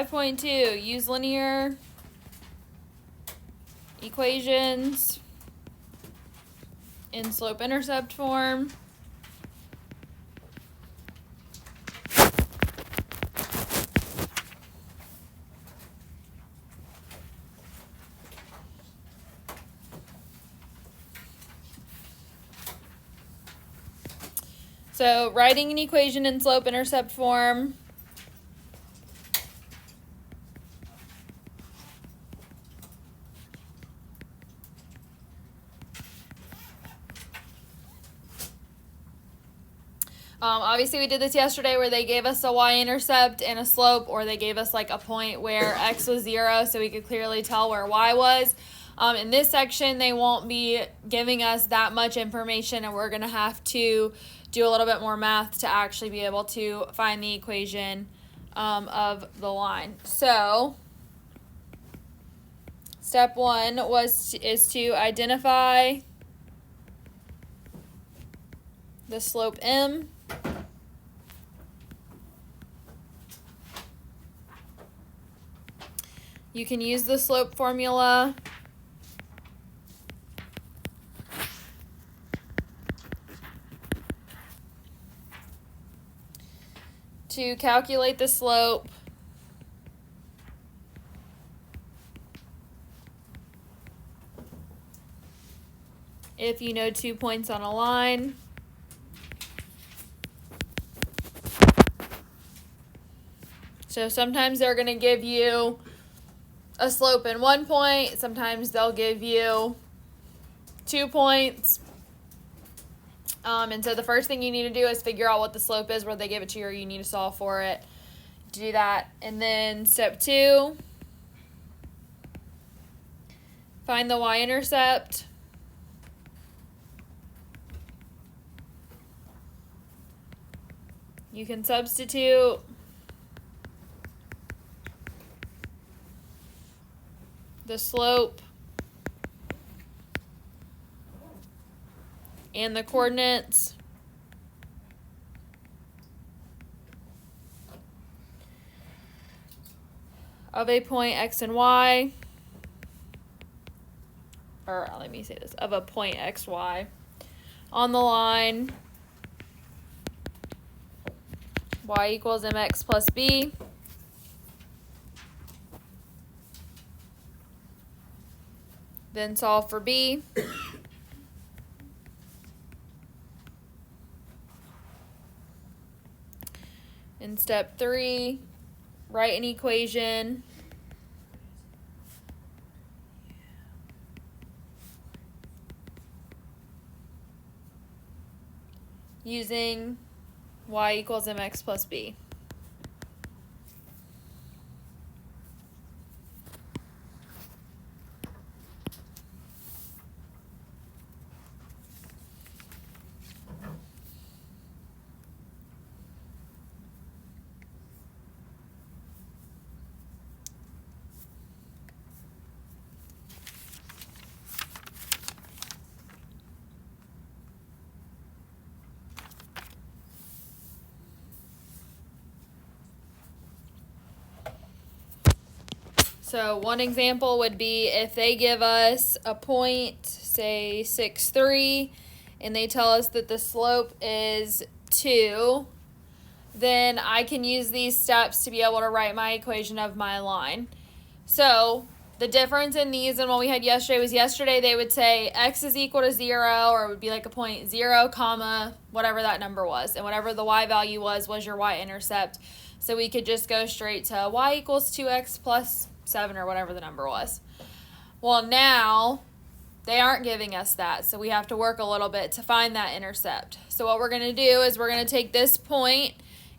5.2, use linear equations in slope-intercept form. So writing an equation in slope-intercept form. Obviously we did this yesterday where they gave us a y-intercept and a slope, or they gave us like a point where x was 0 so we could clearly tell where y was. In this section they won't be giving us that much information, and we're going to have to do a little bit more math to actually be able to find the equation of the line. So step 1 is to identify the slope m. You can use the slope formula to calculate the slope if you know 2 points on a line. So sometimes they're going to give you a slope in 1 point, sometimes they'll give you 2 points. And so the first thing you need to do is figure out what the slope is, where they give it to you, or you need to solve for it to do that. And then step 2, find the y-intercept. You can substitute the slope and the coordinates of a point x and y, or let me say this, of a point xy on the line y equals mx plus b. Then solve for b. In step 3, write an equation using y equals mx plus b. So one example would be if they give us a point, say 6, 3, and they tell us that the slope is 2, then I can use these steps to be able to write my equation of my line. So the difference in these and what we had yesterday was yesterday they would say x is equal to 0, or it would be like a point 0, comma, whatever that number was. And whatever the y value was your y-intercept. So we could just go straight to y equals 2x plus 7, or whatever the number was. Well, now they aren't giving us that, so we have to work a little bit to find that intercept. So what we're going to do is we're going to take this point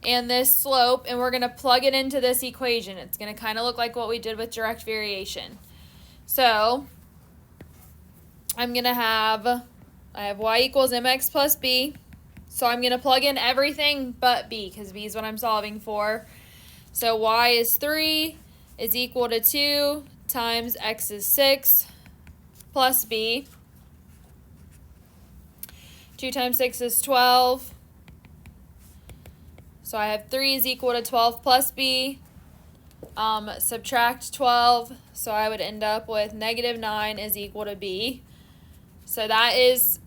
and this slope, and we're going to plug it into this equation. It's going to kind of look like what we did with direct variation. So I have y equals mx plus b. So I'm going to plug in everything but b, because b is what I'm solving for. So y is 3 is equal to 2 times x is 6 plus b. 2 times 6 is 12. So I have 3 is equal to 12 plus b. subtract 12, so I would end up with -9 is equal to b. So that is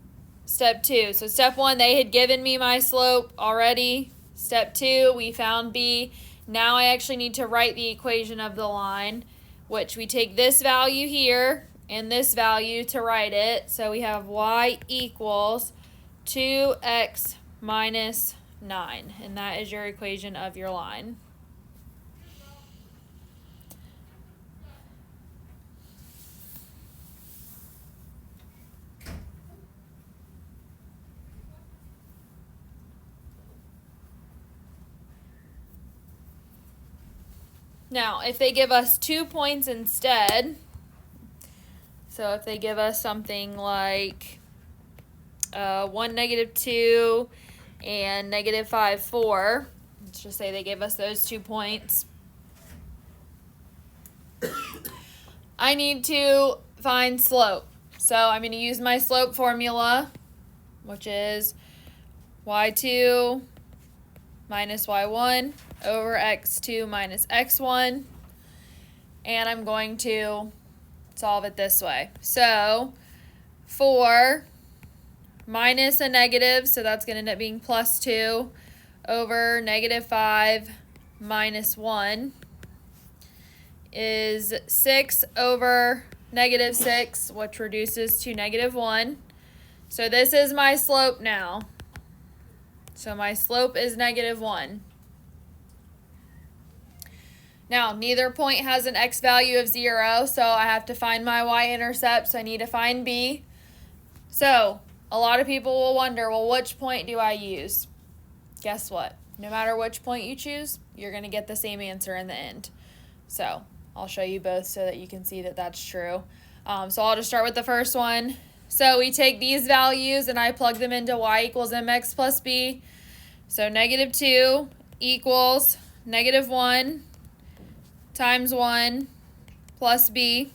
step 2. So step 1, they had given me my slope already. Step 2, we found b. Now I actually need to write the equation of the line, which we take this value here and this value to write it. So we have y equals 2x minus 9, and that is your equation of your line. Now, if they give us 2 points instead, so if they give us something like 1, -2, and -5, 4, let's just say they gave us those 2 points, I need to find slope. So I'm going to use my slope formula, which is y2 minus y1 over x2 minus x1, and I'm going to solve it this way. So 4 minus a negative, so that's going to end up being +2 over -5 minus 1 is 6 over -6, which reduces to -1. So this is my slope now. So my slope is -1. Now, neither point has an x value of 0, so I have to find my y-intercept, so I need to find b. So, a lot of people will wonder, well, which point do I use? Guess what? No matter which point you choose, you're going to get the same answer in the end. So, I'll show you both so that you can see that that's true. So, I'll just start with the first one. So, we take these values and I plug them into y equals mx plus b. So, -2 equals -1 times 1 plus b.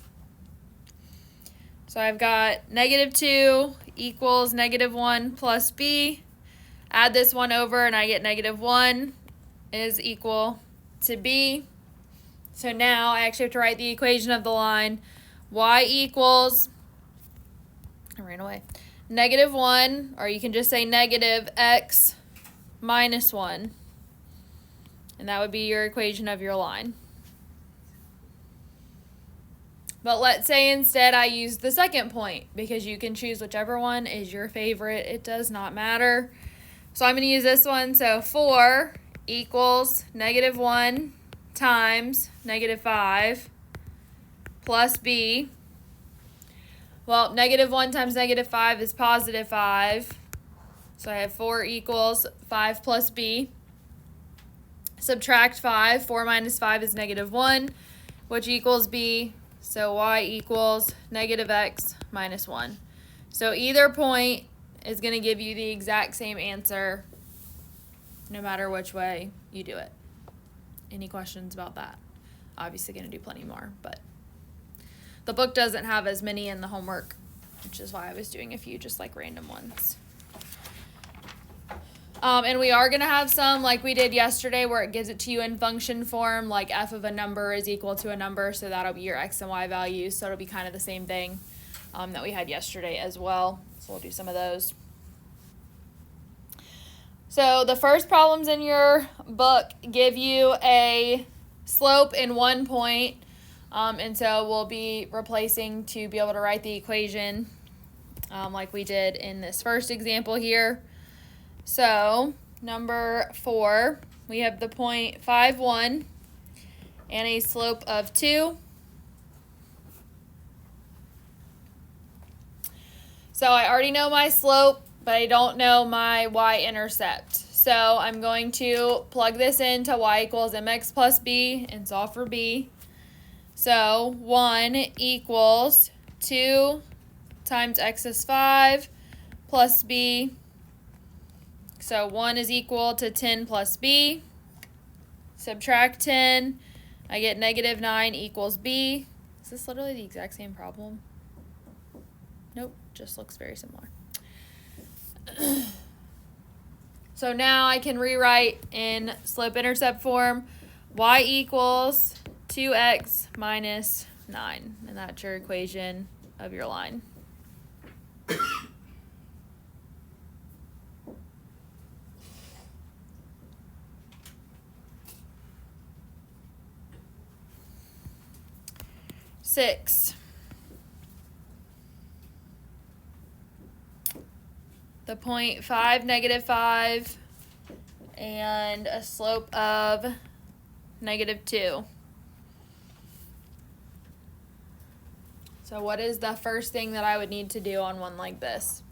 So I've got -2 equals -1 plus b. Add this one over and I get -1 is equal to b. So now I actually have to write the equation of the line. Y equals, I ran away, -1, or you can just say -x minus 1. And that would be your equation of your line. But let's say instead I use the second point, because you can choose whichever one is your favorite. It does not matter. So I'm going to use this one. So 4 equals -1 times -5 plus b. Well, -1 times -5 is +5. So I have 4 equals 5 plus b. Subtract 5. 4 minus 5 is -1, which equals b. So y equals -x minus 1. So either point is going to give you the exact same answer no matter which way you do it. Any questions about that? Obviously going to do plenty more, but the book doesn't have as many in the homework, which is why I was doing a few just like random ones. And we are going to have some like we did yesterday where it gives it to you in function form, like f of a number is equal to a number, so that'll be your x and y values, so it'll be kind of the same thing that we had yesterday as well. So we'll do some of those. So the first problems in your book give you a slope in 1 point, and so we'll be replacing to be able to write the equation like we did in this first example here. So, number 4, we have the point 5, 1 and a slope of 2. So, I already know my slope, but I don't know my y-intercept. So, I'm going to plug this into y equals mx plus b and solve for b. So, 1 equals 2 times x is 5 plus b. So 1 is equal to 10 plus b. Subtract 10. I get -9 equals b. Is this literally the exact same problem? Nope, just looks very similar. So now I can rewrite in slope-intercept form. Y equals 2x minus 9. And that's your equation of your line. Six. The point 5, -5, and a slope of -2. So what is the first thing that I would need to do on one like this?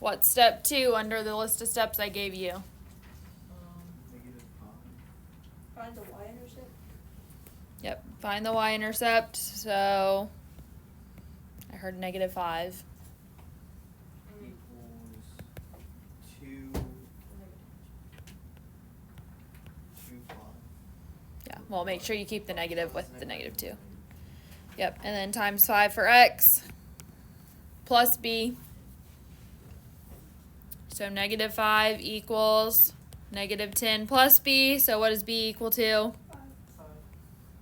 What's step 2 under the list of steps I gave you? Find the y-intercept. Yep, find the y-intercept. So I heard -5. Equals 2, 5. Yeah, well, make sure you keep the negative with the -2. Yep, and then times 5 for x plus b. So -5 equals -10 plus b. So what does b equal to? 5.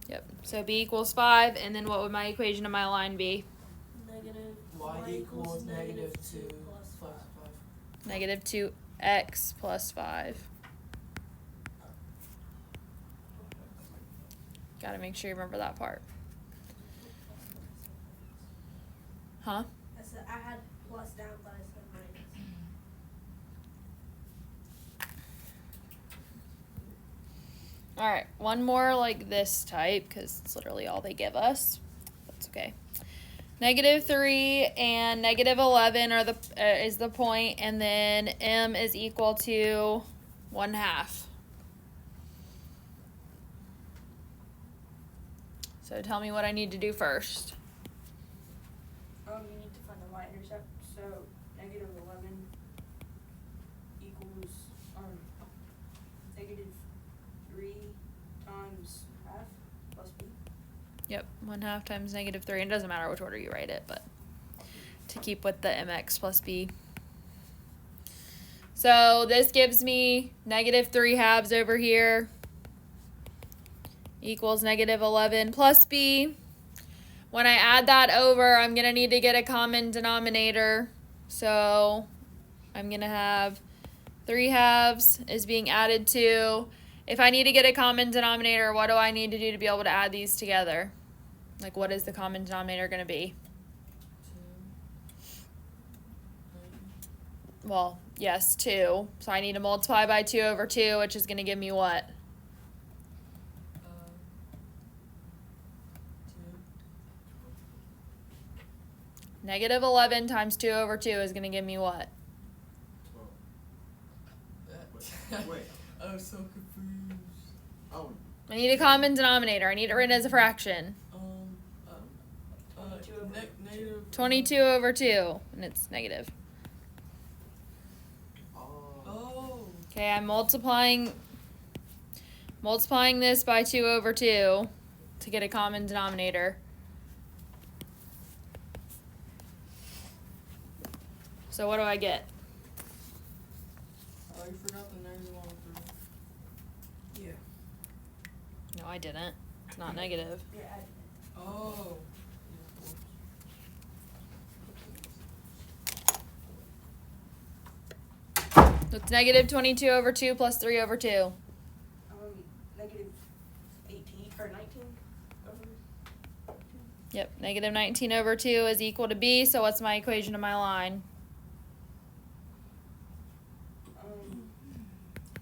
Yep, so b equals 5. And then what would my equation of my line be? Negative y equals -2 plus 5. -2x plus 5. Gotta make sure you remember that part. Huh? I had plus down, but I said minus. Alright, one more like this type, because it's literally all they give us. That's okay. -3 and -11 are is the point, and then m is equal to 1/2. So tell me what I need to do first. You need to find the y-intercept. So -11 equals -3 times half plus b. Yep, 1/2 times -3. It doesn't matter which order you write it, but to keep with the mx plus b. So this gives me -3/2 over here equals -11 plus b. When I add that over, I'm going to need to get a common denominator. So I'm going to have 3/2 is being added to. If I need to get a common denominator, what do I need to do to be able to add these together? Like, what is the common denominator going to be? 2. Well, yes, 2. So I need to multiply by 2 over 2, which is going to give me what? 2. -11 times 2 over 2 is going to give me what? 12. Wait. I'm so confused. Oh. I need a common denominator. I need it written as a fraction. 22 over 2, and it's negative. Oh. Okay, I'm multiplying this by 2 over 2 to get a common denominator. So what do I get? Oh, you forgot the negative on 3. Yeah. No, I didn't. It's not negative. Yeah, add it. Oh. So it's -22 over 2 plus 3 over 2. -18 or 19 over 2. Yep, -19 over 2 is equal to b, so what's my equation of my line?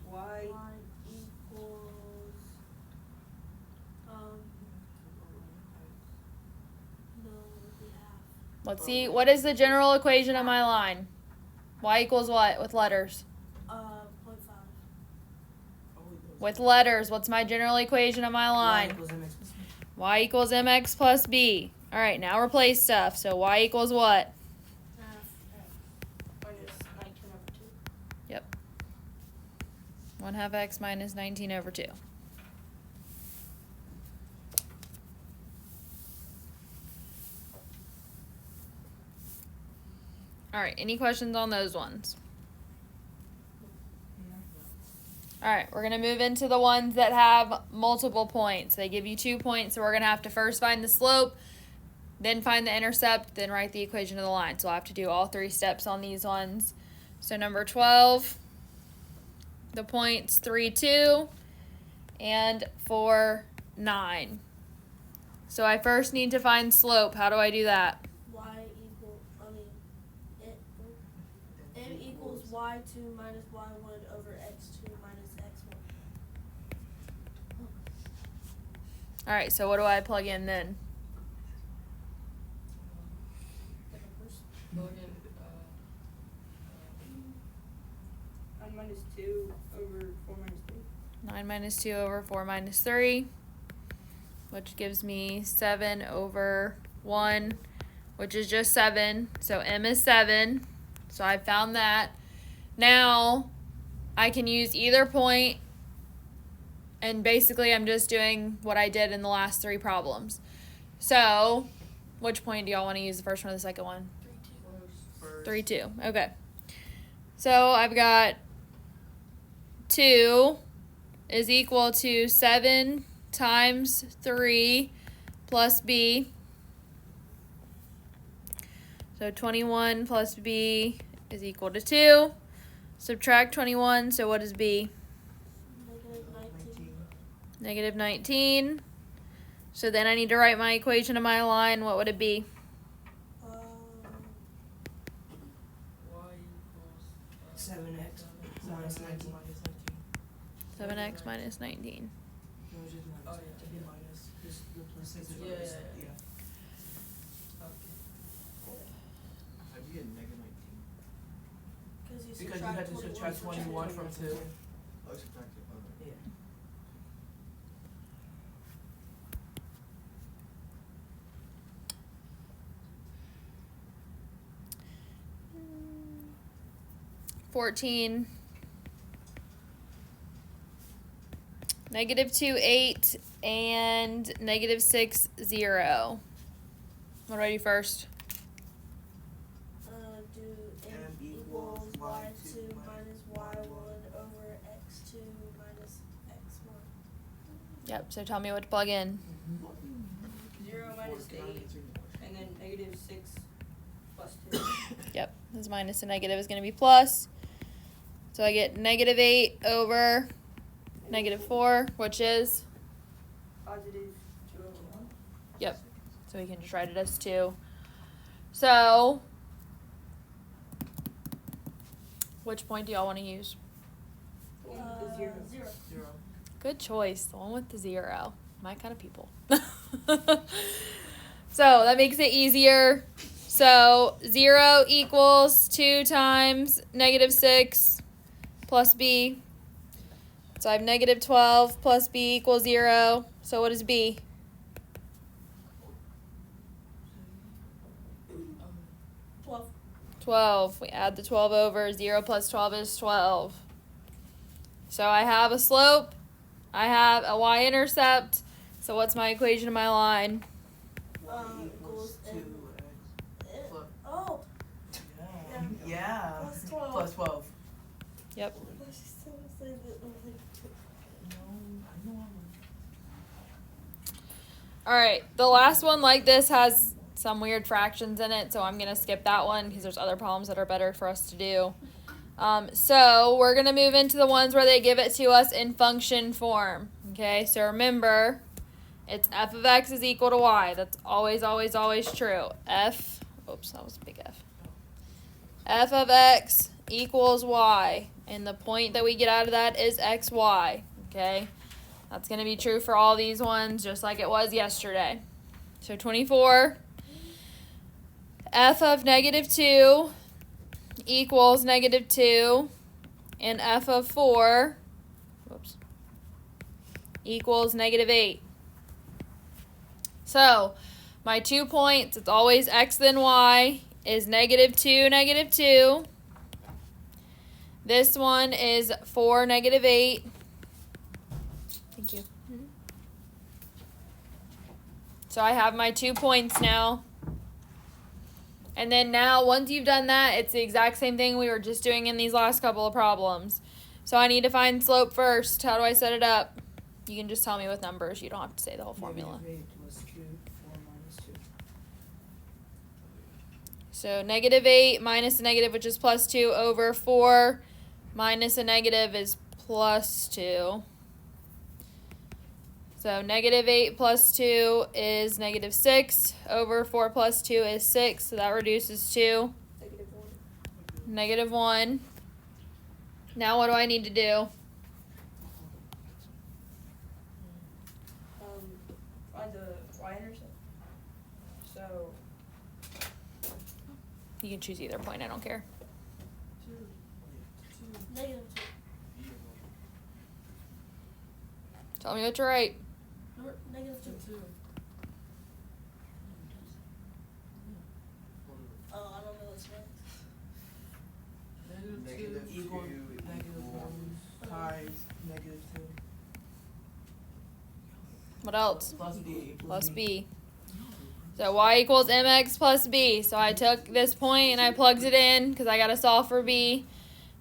Y equals no, we have Let's see, what is the general equation of my line? Y equals what with letters? 0.5. With letters, what's my general equation of my line? Y equals mx plus b. All right, now replace stuff. So y equals what? Half minus 19 over 2. Yep. 1/2 x minus 19 over 2. All right, any questions on those ones? All right, we're going to move into the ones that have multiple points. They give you 2 points, so we're going to have to first find the slope, then find the intercept, then write the equation of the line. So I'll have to do all 3 steps on these ones. So number 12, the points 3, 2, and 4, 9. So I first need to find slope. How do I do that? M equals y2 minus y1 over x2 minus x1. All right, so what do I plug in then? Plug in 9 minus 2 over 4 minus 3. 9 minus 2 over 4 minus 3, which gives me 7 over 1, which is just 7. So m is 7. So I found that. Now I can use either point, and basically I'm just doing what I did in the last 3 problems. So which point do y'all want to use, the first one or the second one? 3, 2. Okay. So I've got 2 is equal to 7 times 3 plus b. So 21 plus b is equal to 2. Subtract 21, so what is b? Negative 19. Negative 19. So then I need to write my equation of my line. What would it be? Y equals 7x minus 19. 7x minus 19. No, it's just minus. Oh, yeah. It'd be minus. Just the plus is Yeah, minus. yeah, yeah. How'd you get negative 19? Because you had to subtract 21 from 2. Oh, subtract it. Okay. Yeah. Mm. 14. Negative 2, 8, and negative 6, 0. What do I do first? Do m equals y2 minus y1 over x2 minus x1. Yep, so tell me what to plug in. 0 minus 8, and then negative 6 plus 2. Yep, this minus and negative is going to be plus. So I get negative 8 over negative 4, which is? Positive 2 over 1. Yep, so we can just write it as 2. So, which point do y'all want to use? The one with the 0. 0. 0. Good choice, the one with the 0. My kind of people. So that makes it easier. So 0 equals 2 times negative 6 plus b. So I have negative 12 plus b equals 0. So what is b? 12. 12. We add the 12 over. 0 plus 12 is 12. So I have a slope. I have a y-intercept. So what's my equation of my line? Equals 2x. Oh, Yeah. Yeah. plus 12. Plus 12. Yep. Let's just say that. No, I know All right. The last one like this has some weird fractions in it, so I'm going to skip that one because there's other problems that are better for us to do. So we're going to move into the ones where they give it to us in function form. Okay, so remember, it's f of x is equal to y. That's always, always, always true. Oops, that was a big F. F of x equals y, and the point that we get out of that is xy. Okay, that's going to be true for all these ones, just like it was yesterday. So 24, f of negative 2 equals negative 2, and f of 4 equals negative 8. So my 2 points, it's always x then y, is negative 2, negative 2. This one is 4, -8. Thank you. So I have my 2 points now. And then now, once you've done that, it's the exact same thing we were just doing in these last couple of problems. So I need to find slope first. How do I set it up? You can just tell me with numbers. You don't have to say the whole formula. -8 plus 2, 4 minus 2. So -8 minus a negative, which is +2, over 4 minus a negative is +2. So -8 plus 2 is -6, over 4 plus 2 is 6, so that reduces to -1. Now what do I need to do? Find the y-intercept. So You can choose either point, I don't care. -2. Tell me what to write. -2. Oh, I don't know what's next. Negative -2 equals two -1 times -2 What else? plus b Plus b. So y equals mx plus b. So I took this point and I plugged it in because I got to solve for b.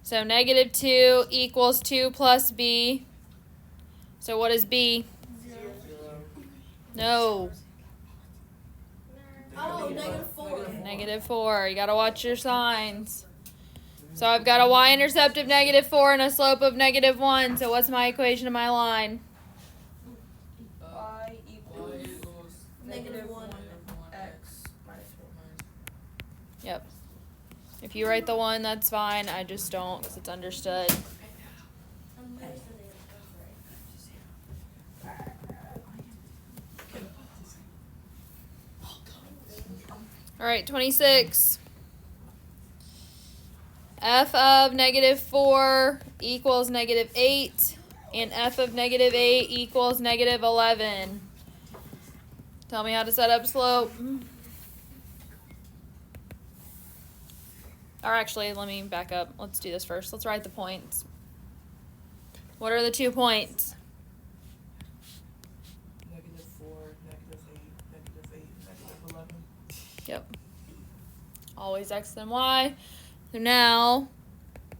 So -2 equals 2 plus b. So what is b? 0. No. Oh, -4. -4. You got to watch your signs. So I've got a y-intercept of -4 and a slope of -1. So what's my equation of my line? y equals -1. x minus 4. Yep. If you write the 1, that's fine. I just don't because it's understood. All right, 26. F of -4 equals -8, and f of -8 equals -11. Tell me how to set up slope. Or actually, let me back up. Let's do this first. Let's write the points. What are the 2 points? -4, -8, -11. Yep. Always x and y. So now,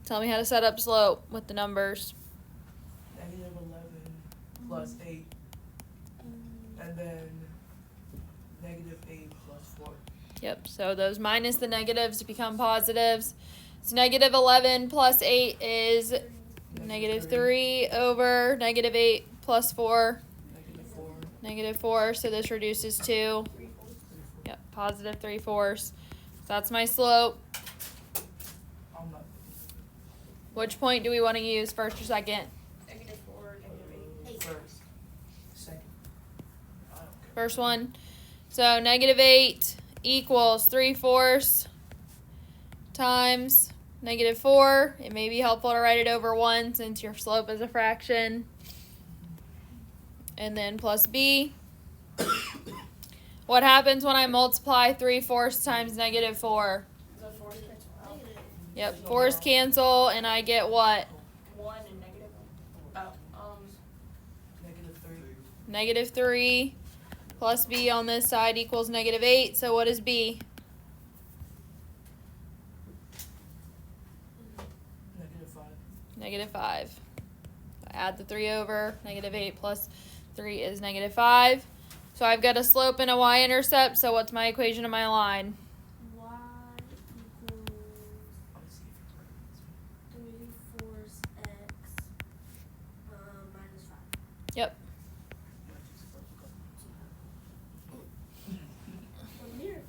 tell me how to set up slope with the numbers. -11 plus 8, and then -8 plus 4. Yep, so those minus the negatives become positives. So -11 plus 8 is -3 over -8 plus 4, -4. So this reduces to, yep, positive 3/4. So that's my slope. I'm not. Which point do we want to use, first or second? -4, -8. First. Second. I don't care. First one. So -8 equals 3/4 times -4. It may be helpful to write it over 1 since your slope is a fraction. And then plus b. What happens when I multiply 3/4 times -4? The 4 cancel out. Yep, 4's cancel and I get what? 1 and negative. -3. -3 plus b on this side equals -8. So what is b? -5. I add the 3 over. -8 plus 3 is -5. So I've got a slope and a y-intercept. So what's my equation of my line? Y equals 3/4 x minus 5. Yep. I'm here.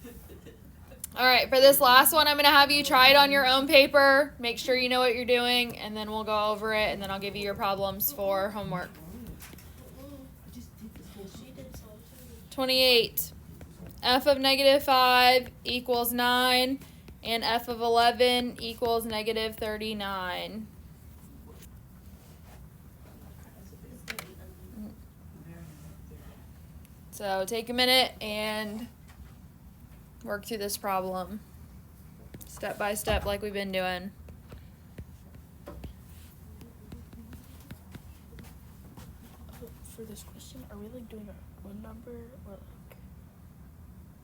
All right, for this last one, I'm going to have you try it on your own paper. Make sure you know what you're doing, and then we'll go over it, and then I'll give you your problems for homework. She did some too. 28. F of -5 equals 9, and f of 11 equals -39. So take a minute and work through this problem step by step like we've been doing. for this question, are we like doing one number or like?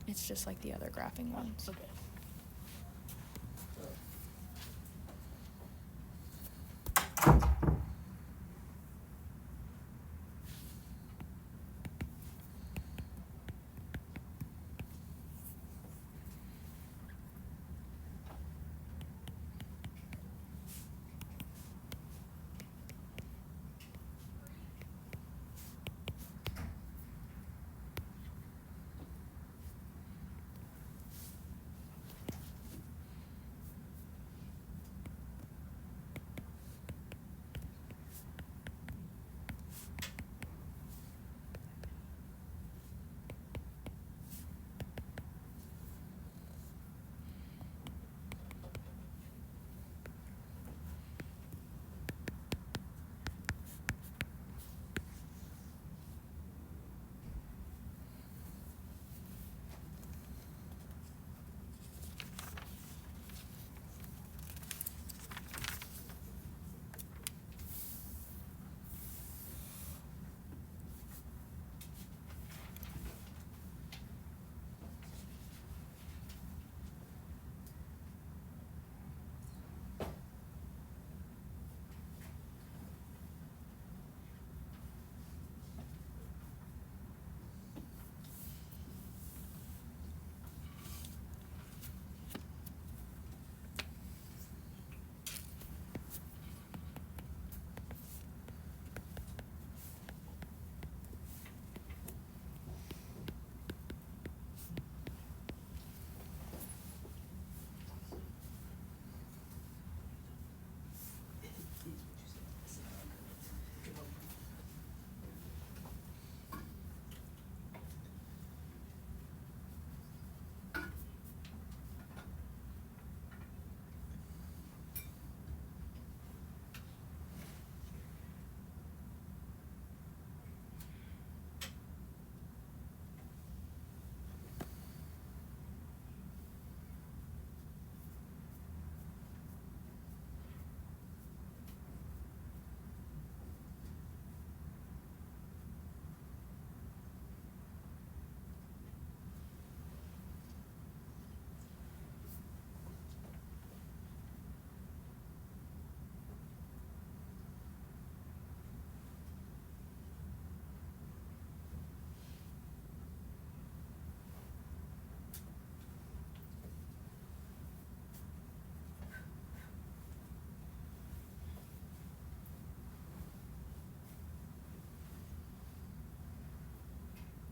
It's just like the other graphing ones. Okay.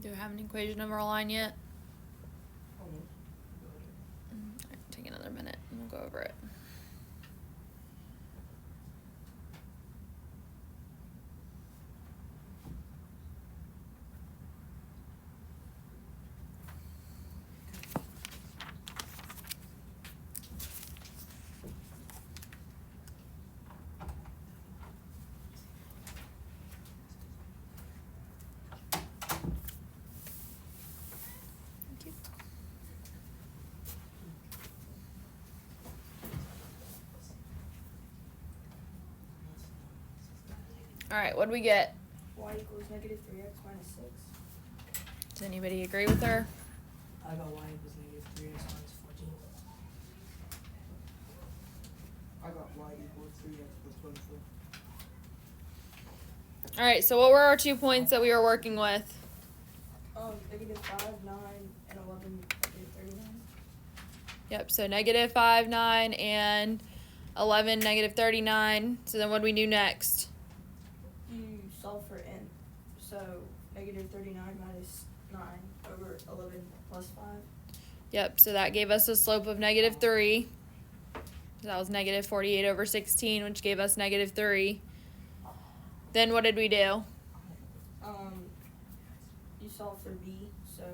Do we have an equation of our line yet? Almost. Alright, take another minute and we'll go over it. Thank you. Alright, what do we get? Y equals negative 3x minus 6. Does anybody agree with her? I got y equals negative 3x minus 14. I got y equals 3x plus 24. Alright, so what were our 2 points that we were working with? Negative 5, 9, and 11, negative 39. Yep, so negative 5, 9, and 11, negative 39. So then what do we do next? You solve for n. So negative 39 minus 9 over 11 plus 5. Yep, so that gave us a slope of negative 3. So that was negative 48 over 16, which gave us negative 3. Then what did we do? You solve for b. So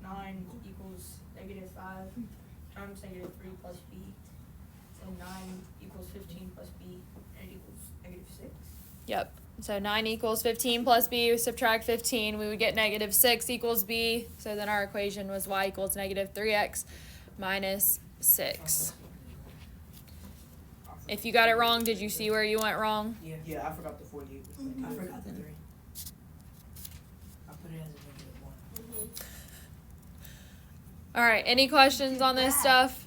9 equals negative 5 times negative 3 plus b. So 9 equals 15 plus b, and it equals negative 6. Yep, so 9 equals 15 plus b, we subtract 15, we would get negative 6 equals b. So then our equation was y equals negative 3x minus 6. If you got it wrong, did you see where you went wrong? Yeah. Yeah, I forgot the 48. I forgot the 3. All right, any questions on this stuff?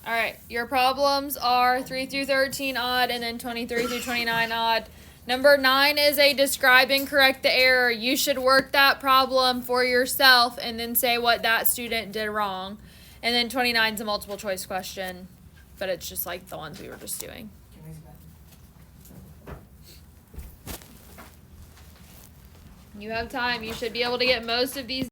All right, your problems are 3 through 13 odd and then 23 through 29 odd. Number 9 is a describe and correct the error. You should work that problem for yourself and then say what that student did wrong. And then 29 is a multiple choice question, but it's just like the ones we were just doing. Can I use that? You have time. You should be able to get most of these